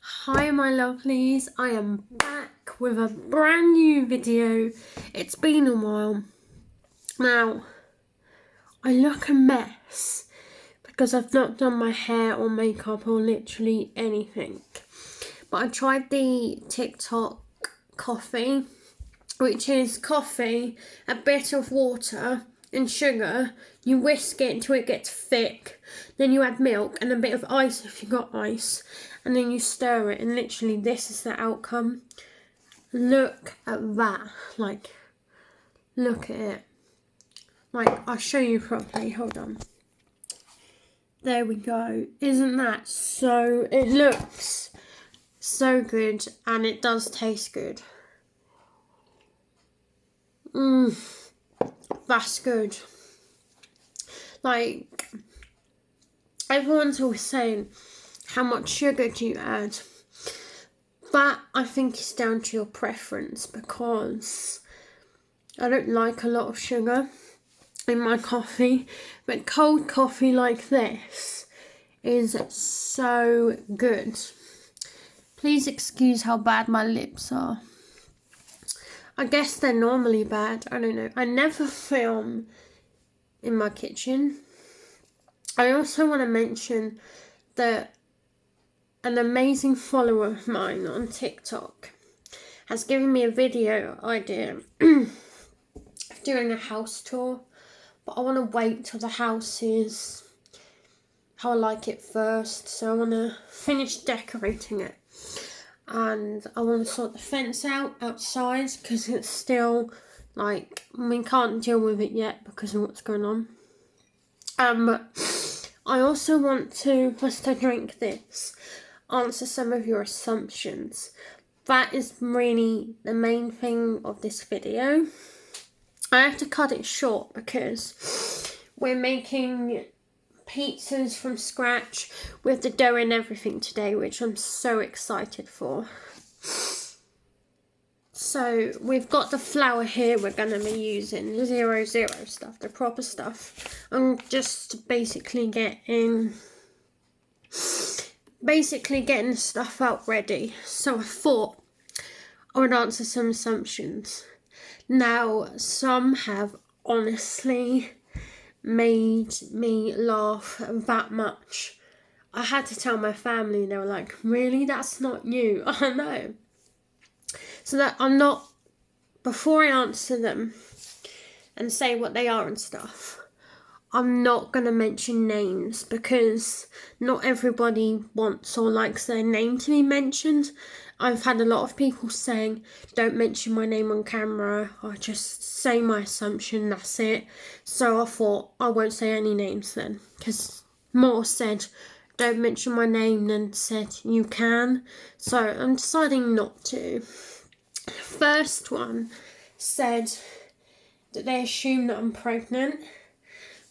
Hi my lovelies, I am back with a brand new video. It's been a while. Now, I look a mess because I've not done my hair or makeup or literally anything. But I tried the Tik Tok coffee, which is coffee, a bit of water and sugar. You whisk it until it gets thick, then you add milk and a bit of ice if you got ice, and then you stir it, and literally this is the outcome. Look at that, like, look at it. Like, I'll show you properly, hold on. There we go. Isn't that so, it looks so good and it does taste good. That's good. Like, everyone's always saying, how much sugar do you add? That, I think, is down to your preference, because I don't like a lot of sugar in my coffee, but cold coffee like this is so good. Please excuse how bad my lips are. I guess they're normally bad, I don't know. I never film in my kitchen. I also want to mention that an amazing follower of mine on TikTok has given me a video idea of doing a house tour, but I want to wait till the house is how I like it first. So I want to finish decorating it, and I want to sort the fence out outside because it's still, like, we can't deal with it yet because of what's going on. I also want to, whilst I drink this, answer some of your assumptions. That is really the main thing of this video. I have to cut it short because we're making pizzas from scratch with the dough and everything today, which I'm so excited for. So we've got the flour here we're going to be using, 00 stuff, the proper stuff. I'm just basically getting the stuff out ready. So I thought I would answer some assumptions. Now, some have honestly made me laugh that much. I had to tell my family, and they were like, really? That's not you? I know. So that I'm not, before I answer them and say what they are and stuff, I'm not going to mention names because not everybody wants or likes their name to be mentioned. I've had a lot of people saying, don't mention my name on camera, I just say my assumption, that's it. So I thought I won't say any names then, because more said don't mention my name than said you can. So I'm deciding not to. First one said that they assume that I'm pregnant.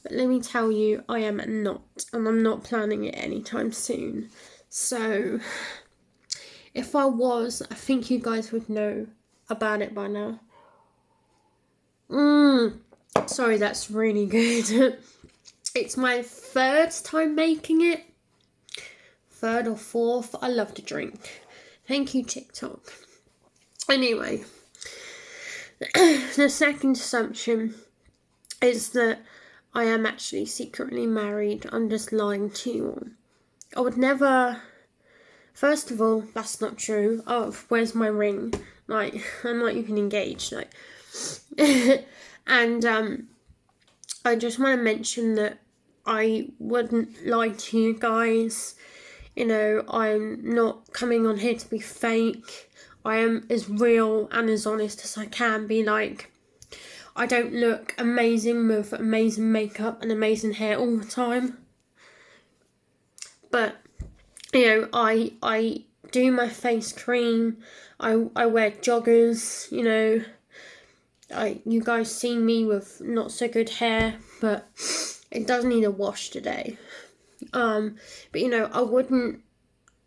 But let me tell you, I am not, and I'm not planning it anytime soon. So, if I was, I think you guys would know about it by now. Sorry, that's really good. It's my third time making it. Third or fourth. I love to drink. Thank you, TikTok. Anyway, the second assumption is that I am actually secretly married. I'm just lying to you all. I would never... First of all, that's not true. Oh, where's my ring? Like, I'm not even engaged. Like, and I just want to mention that I wouldn't lie to you guys. You know, I'm not coming on here to be fake. I am as real and as honest as I can be. Like, I don't look amazing with amazing makeup and amazing hair all the time. But, you know, I do my face cream. I wear joggers, you know. You guys see me with not so good hair, but it does need a wash today. But, you know, I wouldn't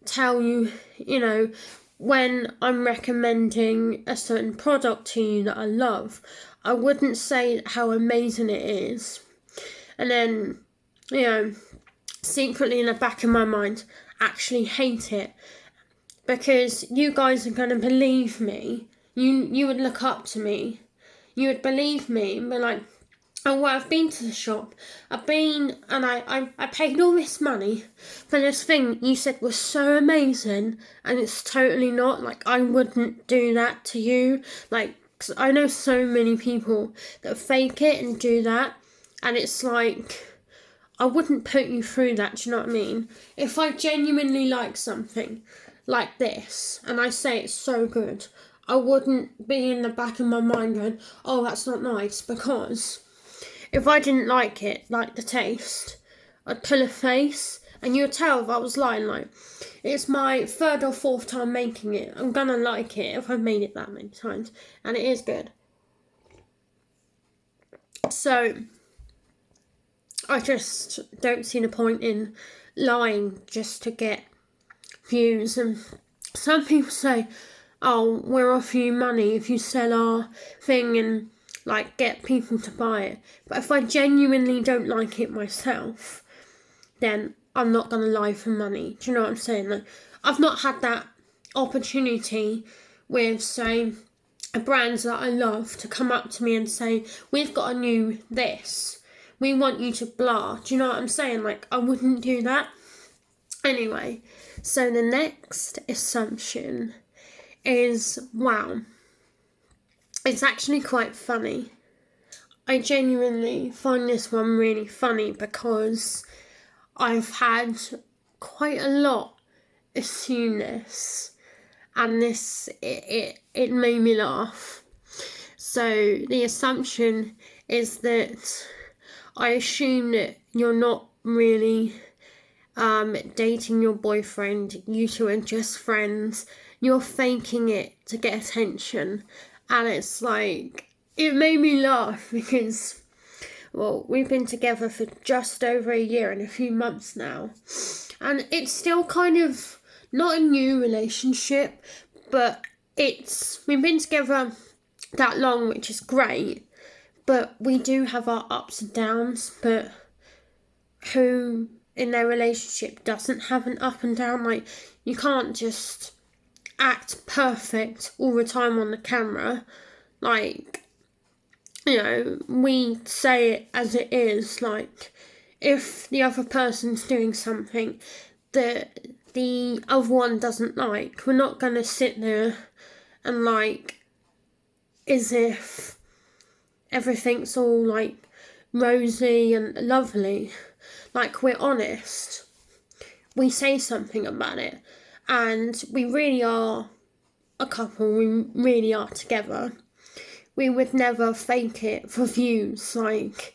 tell you, you know, when I'm recommending a certain product to you that I love, I wouldn't say how amazing it is, and then, you know, secretly in the back of my mind, actually hate it. because you guys are going to believe me. You would look up to me. You would believe me and be like, oh, well, I've been to the shop. I've been and I paid all this money for this thing you said was so amazing, and it's totally not. Like, I wouldn't do that to you. Like, 'cause I know so many people that fake it and do that, and it's like, I wouldn't put you through that, do you know what I mean? If I genuinely like something like this, and I say it's so good, I wouldn't be in the back of my mind going, oh, that's not nice, because if I didn't like it, like the taste, I'd pull a face, and you'd tell if I was lying. Like, it's my 3rd or 4th time making it. I'm gonna like it if I've made it that many times, and it is good. So, I just don't see the point in lying just to get views. And some people say, oh, we'll offer you money if you sell our thing and like get people to buy it. But if I genuinely don't like it myself, then I'm not going to lie for money. Do you know what I'm saying? Like, I've not had that opportunity with, say, a brand that I love to come up to me and say, we've got a new this. We want you to blah. Do you know what I'm saying? Like, I wouldn't do that. Anyway, so the next assumption is, wow, it's actually quite funny. I genuinely find this one really funny because I've had quite a lot assume this, and it made me laugh. So the assumption is that I assume that you're not really dating your boyfriend, you two are just friends, you're faking it to get attention. And it's like, it made me laugh because, well, we've been together for just over a year and a few months now, and it's still kind of not a new relationship, but we've been together that long, which is great, but we do have our ups and downs. But who in their relationship doesn't have an up and down? Like, you can't just act perfect all the time on the camera. Like, you know, we say it as it is. Like, if the other person's doing something that the other one doesn't like, we're not going to sit there and like, as if everything's all like rosy and lovely. Like, we're honest. We say something about it, and we really are a couple. We really are together. We would never fake it for views. Like,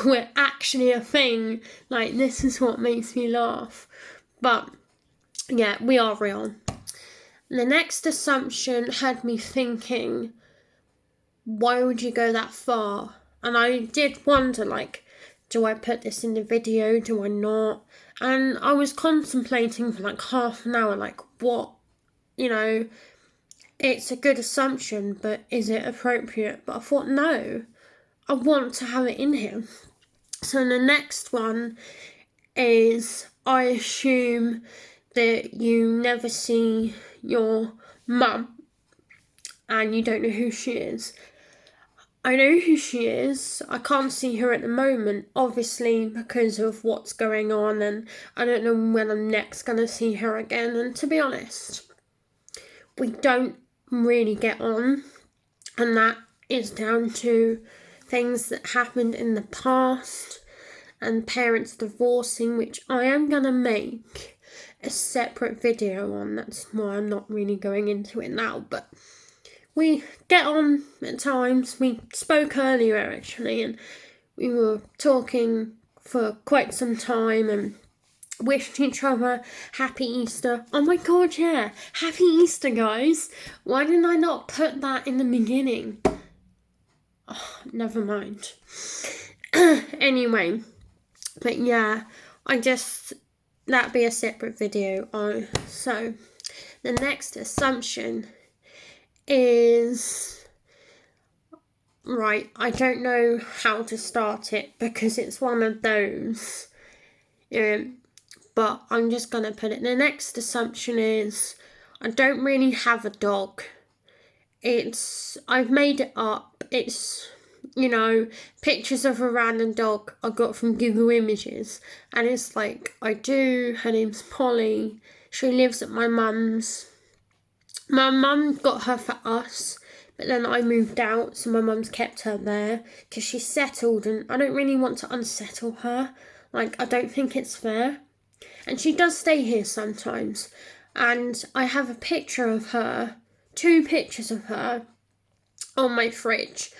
we're actually a thing. Like, this is what makes me laugh. But yeah, we are real. The next assumption had me thinking, why would you go that far? And I did wonder, like, do I put this in the video? Do I not? And I was contemplating for like half an hour, like, what, you know, it's a good assumption, but is it appropriate? But I thought, no, I want to have it in here. So the next one is, I assume that you never see your mum and you don't know who she is. I know who she is. I can't see her at the moment, obviously, because of what's going on, and I don't know when I'm next going to see her again. And to be honest, we don't really get on, and that is down to things that happened in the past and parents divorcing, which I am going to make a separate video on. That's why I'm not really going into it now, but we get on at times. We spoke earlier, actually, and we were talking for quite some time and wished each other happy Easter. Oh my god, yeah, happy Easter, guys. Why didn't I not put that in the beginning? Oh, never mind. Anyway, but yeah, that'd be a separate video. So the next assumption is, right, I don't know how to start it because it's one of those, but I'm just going to put it. The next assumption is, I don't really have a dog. I've made it up. It's, you know, pictures of a random dog I got from Google Images. And it's like, I do. Her name's Polly. She lives at my mum's. My mum got her for us, but then I moved out, so my mum's kept her there because she's settled, and I don't really want to unsettle her. Like, I don't think it's fair. And she does stay here sometimes. And I have a picture of her, 2 pictures of her on my fridge.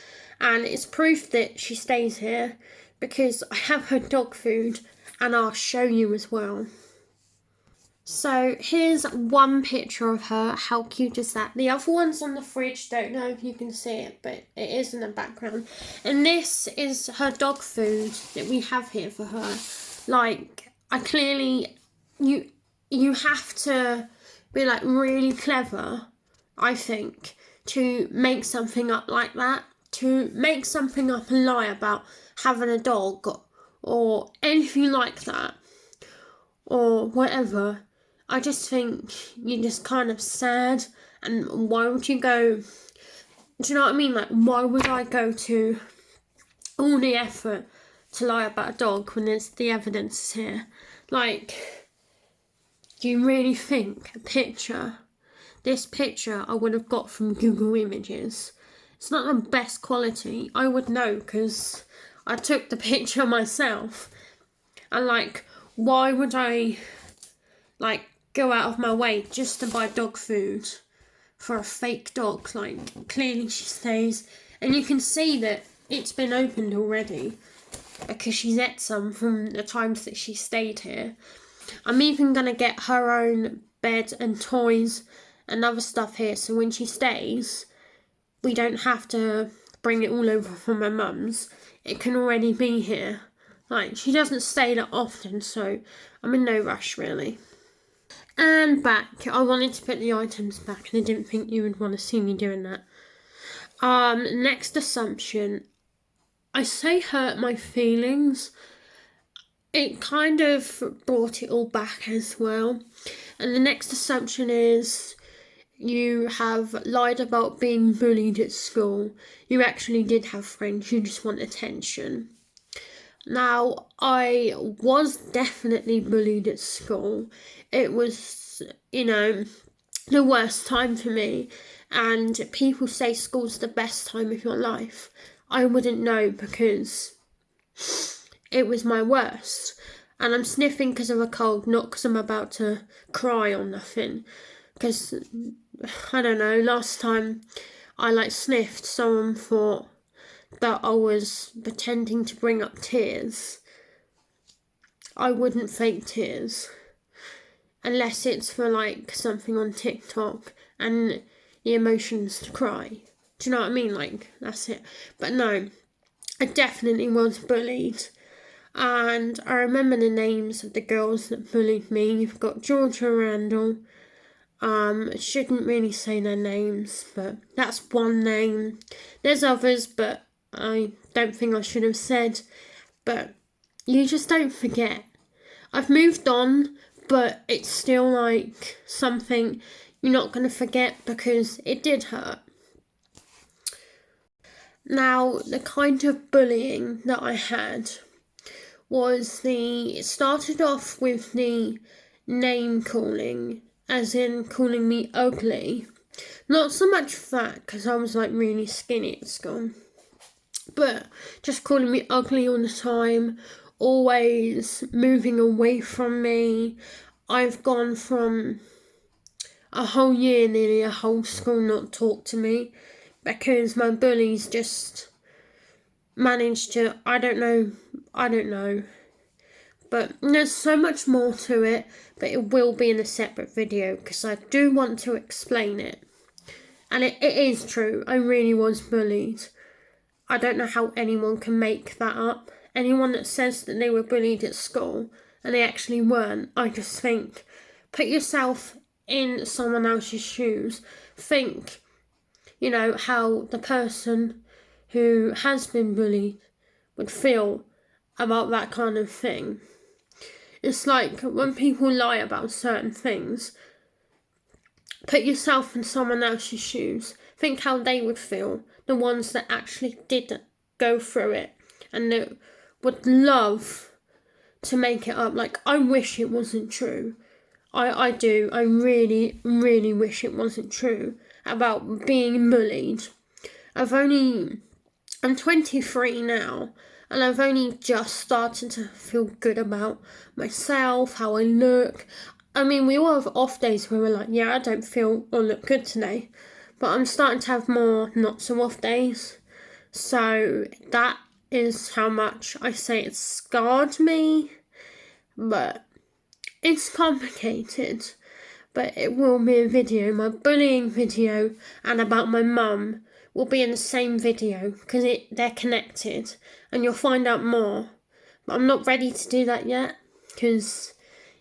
And it's proof that she stays here because I have her dog food, and I'll show you as well. So here's one picture of her. How cute is that? The other one's on the fridge. Don't know if you can see it, but it is in the background. And this is her dog food that we have here for her. Like, I clearly, you have to be like really clever, I think, to make something up like that. To make something up and lie about having a dog or anything like that or whatever. I just think you're just kind of sad, and why would you go, do you know what I mean? Like, why would I go to all the effort to lie about a dog when there's the evidence is here? Like, do you really think this picture I would have got from Google Images, it's not the best quality? I would know because I took the picture myself. And like, why would I like go out of my way just to buy dog food for a fake dog? Like, clearly she stays, and you can see that it's been opened already because she's ate some from the times that she stayed here. I'm even gonna get her own bed and toys and other stuff here, so when she stays, we don't have to bring it all over from my mum's. It can already be here. Like, she doesn't stay that often, so I'm in no rush really. And back. I wanted to put the items back, and I didn't think you would want to see me doing that. Next assumption. I say hurt my feelings. It kind of brought it all back as well. And the next assumption is you have lied about being bullied at school. You actually did have friends, you just want attention. Now, I was definitely bullied at school. It was, you know, the worst time for me. And people say school's the best time of your life. I wouldn't know because it was my worst. And I'm sniffing because of a cold, not because I'm about to cry or nothing. Because, I don't know, last time I sniffed, someone thought that I was pretending to bring up tears. I wouldn't fake tears. Unless it's for something on TikTok and the emotions to cry. Do you know what I mean? That's it. But no, I definitely was bullied. And I remember the names of the girls that bullied me. You've got Georgia Randall. Shouldn't really say their names, but that's one name. There's others, but I don't think I should have said. But you just don't forget. I've moved on, but it's still something you're not going to forget because it did hurt. Now, the kind of bullying that I had it started off with the name calling, as in calling me ugly. Not so much fat, because I was really skinny at school, but just calling me ugly all the time, always moving away from me. I've gone from a whole year, nearly a whole school, not talk to me because my bullies just managed to, I don't know. But there's so much more to it, but it will be in a separate video because I do want to explain it. And it is true, I really was bullied. I don't know how anyone can make that up. Anyone that says that they were bullied at school and they actually weren't, I just think, put yourself in someone else's shoes. Think, how the person who has been bullied would feel about that kind of thing. It's like when people lie about certain things, put yourself in someone else's shoes. Think how they would feel, the ones that actually did go through it and that would love to make it up. Like, I wish it wasn't true. I do. I really, really wish it wasn't true about being bullied. I'm 23 now, and I've only just started to feel good about myself, how I look. I mean, we all have off days where we're like, yeah, I don't feel or look good today. But I'm starting to have more not so off days. So that is how much I say it's scarred me. But it's complicated. But it will be a video. My bullying video and about my mum will be in the same video because they're connected and you'll find out more. But I'm not ready to do that yet because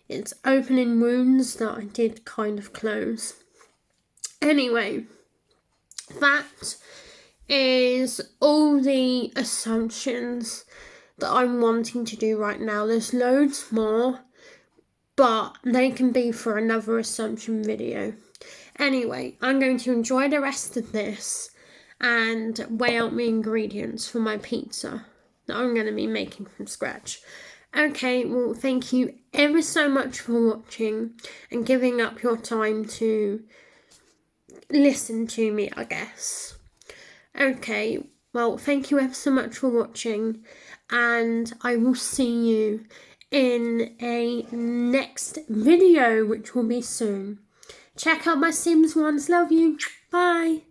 it's opening wounds that I did kind of close. Anyway, that is all the assumptions that I'm wanting to do right now. There's loads more, but they can be for another assumption video. Anyway, I'm going to enjoy the rest of this and weigh out my ingredients for my pizza that I'm going to be making from scratch. Okay, well, thank you ever so much for watching and giving up your time to listen to me, I guess. Okay, well, thank you ever so much for watching, and I will see you in a next video, which will be soon. Check out my Sims ones. Love you. Bye.